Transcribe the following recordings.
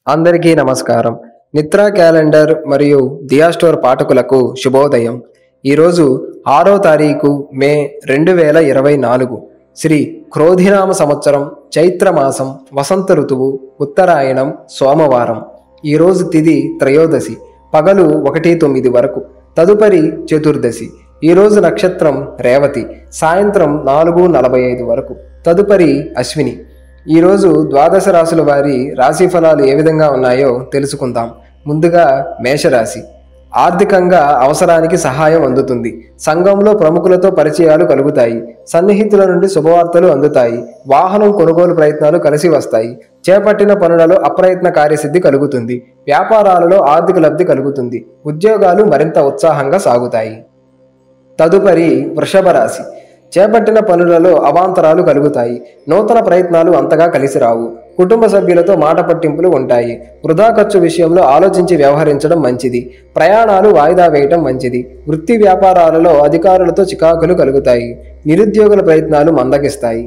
అందరికీ నమస్కారం. నిద్ర క్యాలెండర్ మరియు దియా స్టోర్ పాఠకులకు శుభోదయం. ఈరోజు 6వ తారీఖు మే 2024 శ్రీ క్రోధినామ సంవత్సరం చైత్రమాసం వసంత ఋతువు ఉత్తరాయణం సోమవారం. ఈరోజు తిథి త్రయోదశి, పగలు 1:09 వరకు, తదుపరి చతుర్దశి. ఈరోజు నక్షత్రం రేవతి, సాయంత్రం 4:45 వరకు, తదుపరి అశ్విని. ఈరోజు ద్వాదశ రాశుల వారి రాశి ఫలాలు ఏ విధంగా ఉన్నాయో తెలుసుకుందాం. ముందుగా మేషరాశి. ఆర్థికంగా అవసరానికి సహాయం అందుతుంది. సంఘంలో ప్రముఖులతో పరిచయాలు కలుగుతాయి. సన్నిహితుల నుండి శుభవార్తలు అందుతాయి. వాహనం కొనుగోలు ప్రయత్నాలు కలిసి వస్తాయి. చేపట్టిన పనులలో అప్రయత్న కార్యసిద్ధి కలుగుతుంది. వ్యాపారాలలో ఆర్థిక లబ్ధి కలుగుతుంది. ఉద్యోగాలు మరింత ఉత్సాహంగా సాగుతాయి. తదుపరి వృషభ రాశి. చేపట్టిన పనులలో అవాంతరాలు కలుగుతాయి. నూతన ప్రయత్నాలు అంతగా కలిసి రావు. కుటుంబ సభ్యులతో మాట పట్టింపులు ఉంటాయి. వృధా ఖర్చు విషయంలో ఆలోచించి వ్యవహరించడం మంచిది. ప్రయాణాలు వాయిదా వేయటం మంచిది. వృత్తి వ్యాపారాలలో అధికారులతో చికాకులు కలుగుతాయి. నిరుద్యోగుల ప్రయత్నాలు మందగిస్తాయి.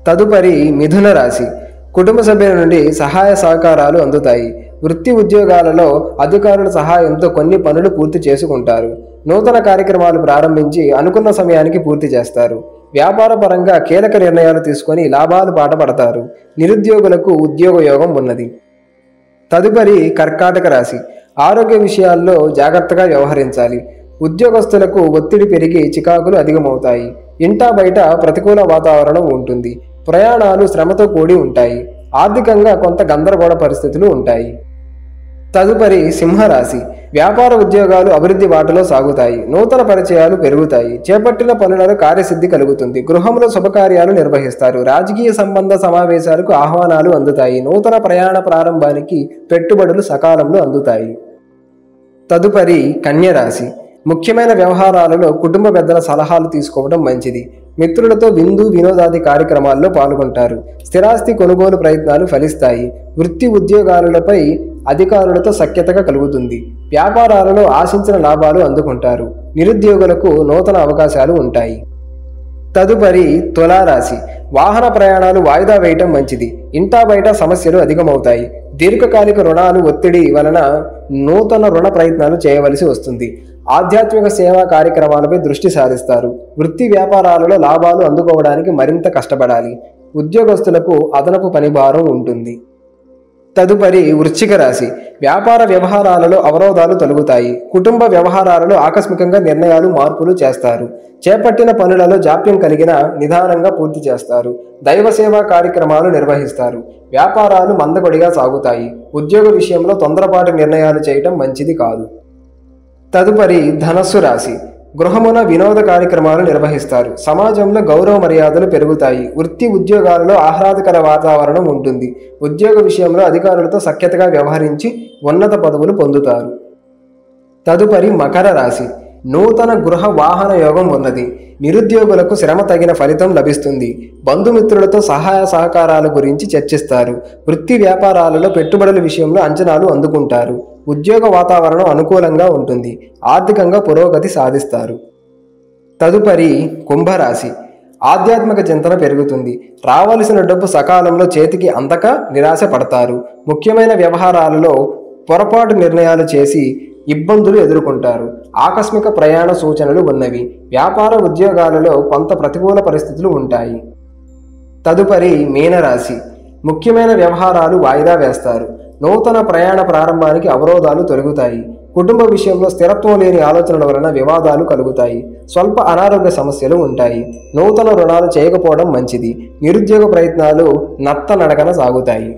తదుపరి మిథున రాశి. కుటుంబ సభ్యుల నుండి సహాయ సహకారాలు అందుతాయి. వృత్తి ఉద్యోగాలలో అధికారుల సహాయంతో కొన్ని పనులు పూర్తి చేసుకుంటారు. నూతన కార్యక్రమాలు ప్రారంభించి అనుకున్న సమయానికి పూర్తి చేస్తారు. వ్యాపార పరంగా కీలక నిర్ణయాలు తీసుకొని లాభాలు బాటపడతారు. నిరుద్యోగులకు ఉద్యోగ యోగం ఉన్నది. తదుపరి కర్కాటక రాశి. ఆరోగ్య విషయాల్లో జాగ్రత్తగా వ్యవహరించాలి. ఉద్యోగస్తులకు ఒత్తిడి పెరిగి చికాకులు అధికమవుతాయి. ఇంటా బయట ప్రతికూల వాతావరణం ఉంటుంది. ప్రయాణాలు శ్రమతో కూడి ఉంటాయి. ఆర్థికంగా కొంత గందరగోళ పరిస్థితులు ఉంటాయి. తదుపరి సింహరాశి. వ్యాపార ఉద్యోగాలు అభివృద్ధి బాటలో సాగుతాయి. నూతన పరిచయాలు పెరుగుతాయి. చేపట్టిన పనులలో కార్యసిద్ధి కలుగుతుంది. గృహంలో శుభకార్యాలు నిర్వహిస్తారు. రాజకీయ సంబంధ సమావేశాలకు ఆహ్వానాలు అందుతాయి. నూతన ప్రయాణ ప్రారంభానికి పెట్టుబడులు సకాలంలో అందుతాయి. తదుపరి కన్యరాశి. ముఖ్యమైన వ్యవహారాలలో కుటుంబ పెద్దల సలహాలు తీసుకోవడం మంచిది. మిత్రులతో విందు వినోదాది కార్యక్రమాల్లో పాల్గొంటారు. స్థిరాస్తి కొనుగోలు ప్రయత్నాలు ఫలిస్తాయి. వృత్తి ఉద్యోగాలపై అధికారులతో సఖ్యతగా కలుగుతుంది. వ్యాపారాలలో ఆశించిన లాభాలు అందుకుంటారు. నిరుద్యోగులకు నూతన అవకాశాలు ఉంటాయి. తదుపరి తులారాశి. వాహన ప్రయాణాలు వాయిదా వేయటం మంచిది. ఇంటా బయట సమస్యలు అధికమవుతాయి. దీర్ఘకాలిక రుణాలు ఒత్తిడి వలన నూతన రుణ ప్రయత్నాలు చేయవలసి వస్తుంది. ఆధ్యాత్మిక సేవా కార్యక్రమాలపై దృష్టి సారిస్తారు. వృత్తి వ్యాపారాలలో లాభాలు అందుకోవడానికి మరింత కష్టపడాలి. ఉద్యోగస్తులకు అదనపు పనిభారం ఉంటుంది. తదుపరి వృశ్చిక రాశి. వ్యాపార వ్యవహారాలలో అవరోధాలు తొలగుతాయి. కుటుంబ వ్యవహారాలలో ఆకస్మికంగా నిర్ణయాలు మార్పులు చేస్తారు. చేపట్టిన పనులలో జాప్యం కలిగిన నిదానంగా పూర్తి చేస్తారు. దైవ సేవా కార్యక్రమాలు నిర్వహిస్తారు. వ్యాపారాలు మందకొడిగా సాగుతాయి. ఉద్యోగ విషయంలో తొందరపాటు నిర్ణయాలు చేయటం మంచిది కాదు. తదుపరి ధనస్సు రాశి. గృహమున వినోద కార్యక్రమాలు నిర్వహిస్తారు. సమాజంలో గౌరవ మర్యాదలు పెరుగుతాయి. వృత్తి ఉద్యోగాలలో ఆహ్లాదకర వాతావరణం ఉంటుంది. ఉద్యోగ విషయంలో అధికారులతో సఖ్యతగా వ్యవహరించి ఉన్నత పదవులు పొందుతారు. తదుపరి మకర రాశి. నూతన గృహ వాహన యోగం ఉన్నది. నిరుద్యోగులకు శ్రమ తగిన ఫలితం లభిస్తుంది. బంధుమిత్రులతో సహాయ సహకారాల గురించి చర్చిస్తారు. వృత్తి వ్యాపారాలలో పెట్టుబడుల విషయంలో అంచనాలు అందుకుంటారు. ఉద్యోగ వాతావరణం అనుకూలంగా ఉంటుంది. ఆర్థికంగా పురోగతి సాధిస్తారు. తదుపరి కుంభరాశి. ఆధ్యాత్మిక చింతన పెరుగుతుంది. రావలసిన డబ్బు సకాలంలో చేతికి అందక నిరాశ పడతారు. ముఖ్యమైన వ్యవహారాలలో పొరపాటు నిర్ణయాలు చేసి ఇబ్బందులు ఎదుర్కొంటారు. ఆకస్మిక ప్రయాణ సూచనలు ఉన్నవి. వ్యాపార ఉద్యోగాలలో కొంత ప్రతికూల పరిస్థితులు ఉంటాయి. తదుపరి మీనరాశి. ముఖ్యమైన వ్యవహారాలు వాయిదా వేస్తారు. నూతన ప్రయాణ ప్రారంభానికి అవరోధాలు తొలగుతాయి. కుటుంబ విషయంలో స్థిరత్వం లేని ఆలోచనల వలన వివాదాలు కలుగుతాయి. స్వల్ప అనారోగ్య సమస్యలు ఉంటాయి. నూతన రుణాలు చేయకపోవడం మంచిది. నిరుద్యోగ ప్రయత్నాలు నత్తనడకన సాగుతాయి.